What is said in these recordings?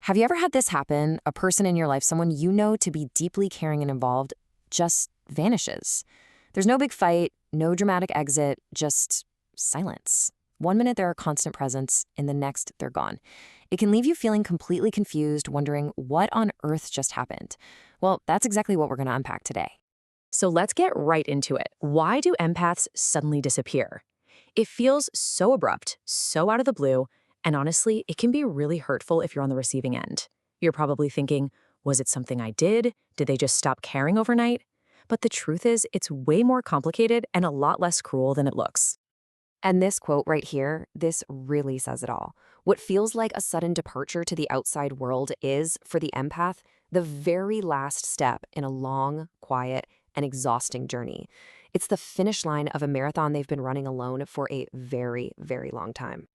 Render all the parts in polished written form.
Have you ever had this happen? A person in your life, someone you know to be deeply caring and involved, just vanishes. There's no big fight, no dramatic exit, just silence. One minute they're a constant presence, in the next they're gone. It can leave you feeling completely confused, wondering what on earth just happened. Well, that's exactly what we're going to unpack today. So let's get right into it. Why do empaths suddenly disappear? It feels so abrupt, so out of the blue, and honestly, it can be really hurtful if you're on the receiving end. You're probably thinking, was it something I did? Did they just stop caring overnight? But the truth is, it's way more complicated and a lot less cruel than it looks. And this quote right here, this really says it all. What feels like a sudden departure to the outside world is, for the empath, the very last step in a long, quiet, and exhausting journey. It's the finish line of a marathon they've been running alone for a very, very long time.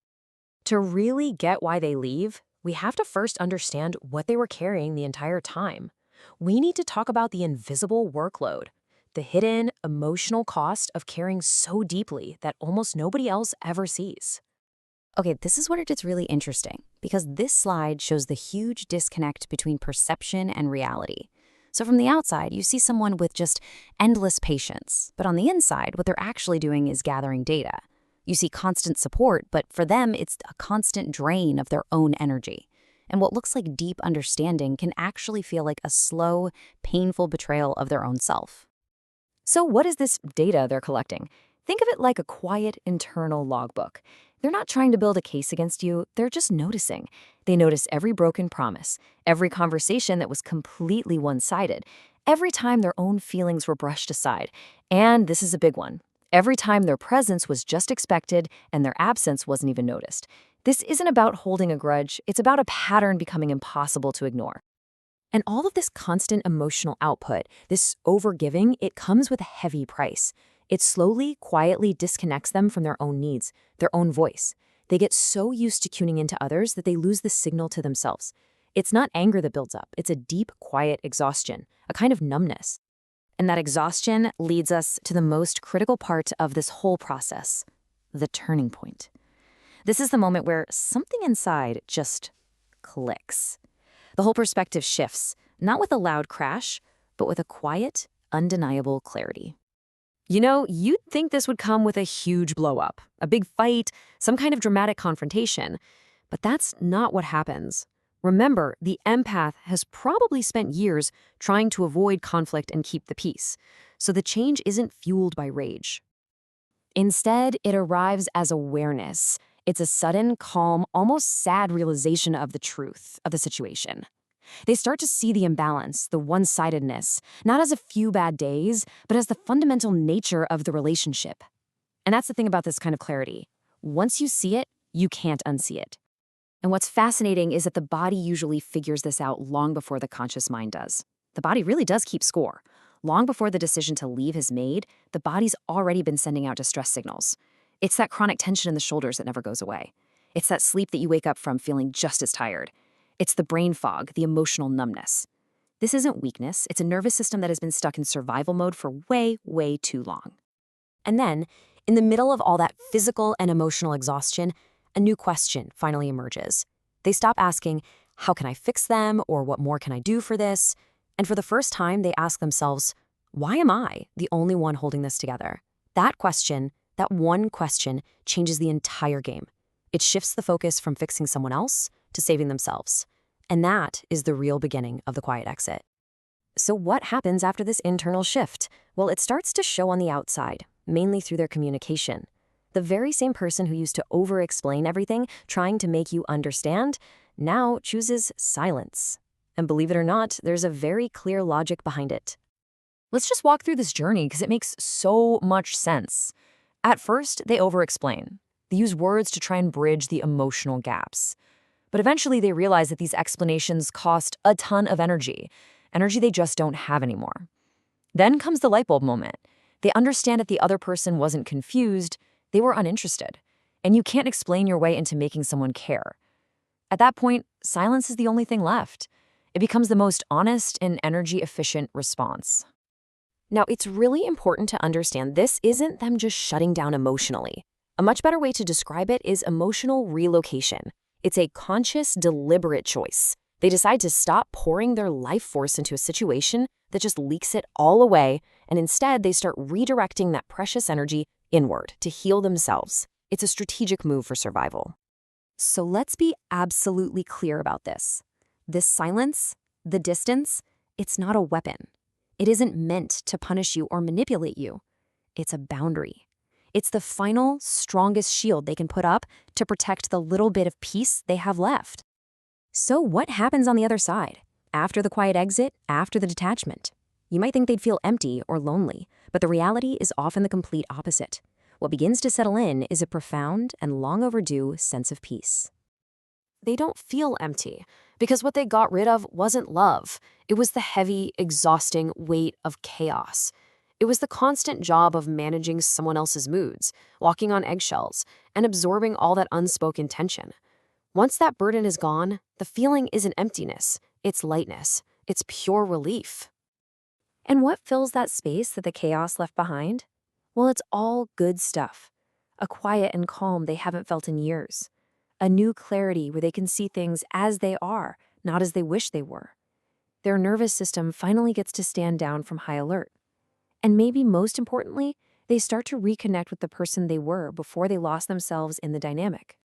To really get why they leave, we have to first understand what they were carrying the entire time. We need to talk about the invisible workload, the hidden emotional cost of caring so deeply that almost nobody else ever sees. Okay, this is where it gets really interesting, because this slide shows the huge disconnect between perception and reality. So from the outside, you see someone with just endless patience, but on the inside, what they're actually doing is gathering data. You see constant support, but for them, it's a constant drain of their own energy. And what looks like deep understanding can actually feel like a slow, painful betrayal of their own self. So what is this data they're collecting? Think of it like a quiet internal logbook. They're not trying to build a case against you, they're just noticing. They notice every broken promise, every conversation that was completely one-sided, every time their own feelings were brushed aside. And this is a big one. Every time their presence was just expected and their absence wasn't even noticed. This isn't about holding a grudge, it's about a pattern becoming impossible to ignore. And all of this constant emotional output, this overgiving, it comes with a heavy price. It slowly, quietly disconnects them from their own needs, their own voice. They get so used to tuning into others that they lose the signal to themselves. It's not anger that builds up, it's a deep, quiet exhaustion, a kind of numbness. And that exhaustion leads us to the most critical part of this whole process, the turning point. This is the moment where something inside just clicks. The whole perspective shifts, not with a loud crash, but with a quiet, undeniable clarity. You know, you'd think this would come with a huge blow-up, a big fight, some kind of dramatic confrontation. But that's not what happens. Remember, the empath has probably spent years trying to avoid conflict and keep the peace. So the change isn't fueled by rage. Instead, it arrives as awareness. It's a sudden, calm, almost sad realization of the truth of the situation. They start to see the imbalance, the one-sidedness, not as a few bad days, but as the fundamental nature of the relationship. And that's the thing about this kind of clarity. Once you see it, you can't unsee it. And what's fascinating is that the body usually figures this out long before the conscious mind does. The body really does keep score. Long before the decision to leave is made, the body's already been sending out distress signals. It's that chronic tension in the shoulders that never goes away. It's that sleep that you wake up from feeling just as tired. It's the brain fog, the emotional numbness. This isn't weakness, it's a nervous system that has been stuck in survival mode for way, way too long. And then, in the middle of all that physical and emotional exhaustion, a new question finally emerges. They stop asking, how can I fix them, or what more can I do for this? And for the first time, they ask themselves, why am I the only one holding this together? That question, that one question, changes the entire game. It shifts the focus from fixing someone else to saving themselves. And that is the real beginning of the quiet exit. So what happens after this internal shift? Well, it starts to show on the outside, mainly through their communication. The very same person who used to over-explain everything, trying to make you understand, now chooses silence. And believe it or not, there's a very clear logic behind it. Let's just walk through this journey because it makes so much sense. At first, they over-explain. They use words to try and bridge the emotional gaps. But eventually they realize that these explanations cost a ton of energy they just don't have anymore. Then comes the light bulb moment. They understand that the other person wasn't confused, they were uninterested. And you can't explain your way into making someone care. At that point, silence is the only thing left. It becomes the most honest and energy-efficient response. Now, it's really important to understand this isn't them just shutting down emotionally. A much better way to describe it is emotional relocation. It's a conscious, deliberate choice. They decide to stop pouring their life force into a situation that just leaks it all away, and instead they start redirecting that precious energy inward to heal themselves. It's a strategic move for survival. So let's be absolutely clear about this. This silence, the distance, it's not a weapon. It isn't meant to punish you or manipulate you. It's a boundary. It's the final, strongest shield they can put up to protect the little bit of peace they have left. So what happens on the other side? After the quiet exit, after the detachment? You might think they'd feel empty or lonely, but the reality is often the complete opposite. What begins to settle in is a profound and long overdue sense of peace. They don't feel empty because what they got rid of wasn't love. It was the heavy, exhausting weight of chaos. It was the constant job of managing someone else's moods, walking on eggshells, and absorbing all that unspoken tension. Once that burden is gone, the feeling isn't emptiness, it's lightness, it's pure relief. And what fills that space that the chaos left behind? Well, it's all good stuff. A quiet and calm they haven't felt in years. A new clarity where they can see things as they are, not as they wish they were. Their nervous system finally gets to stand down from high alert. And maybe most importantly, they start to reconnect with the person they were before they lost themselves in the dynamic.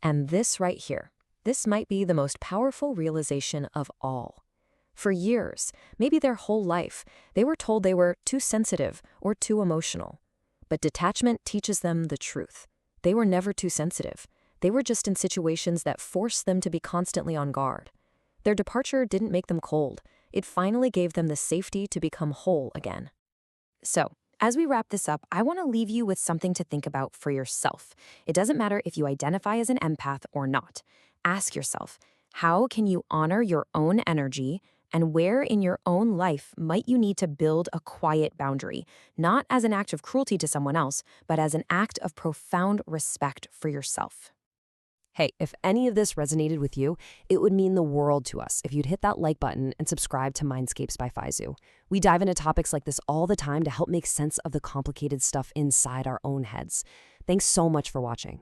And this right here, this might be the most powerful realization of all. For years, maybe their whole life, they were told they were too sensitive or too emotional. But detachment teaches them the truth. They were never too sensitive. They were just in situations that forced them to be constantly on guard. Their departure didn't make them cold. It finally gave them the safety to become whole again. So, as we wrap this up, I want to leave you with something to think about for yourself. It doesn't matter if you identify as an empath or not. Ask yourself, how can you honor your own energy, and where in your own life might you need to build a quiet boundary, not as an act of cruelty to someone else, but as an act of profound respect for yourself? Hey, if any of this resonated with you, it would mean the world to us if you'd hit that like button and subscribe to Mindscapes by Faizu. We dive into topics like this all the time to help make sense of the complicated stuff inside our own heads. Thanks so much for watching.